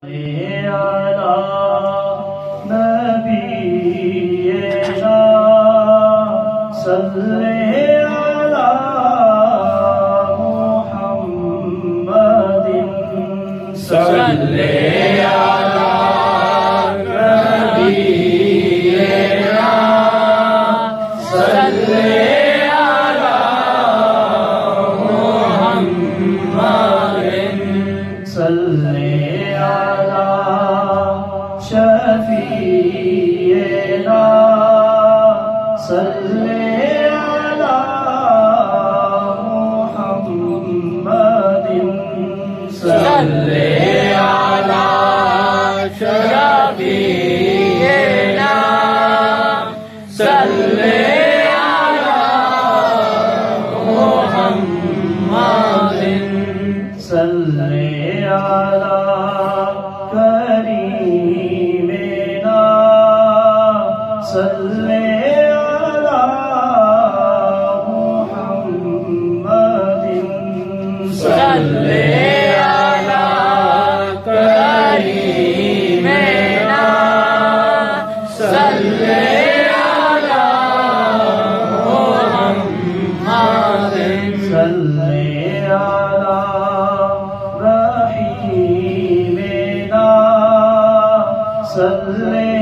على نبينا صل على محمد صل على نبينا صل على محمد صل على شفيعنا صل على محمد صل على شفيعنا صل على محمد صل على كريمنا صل على محمد صل على كريمنا صل على محمد صل على رحيمنا صل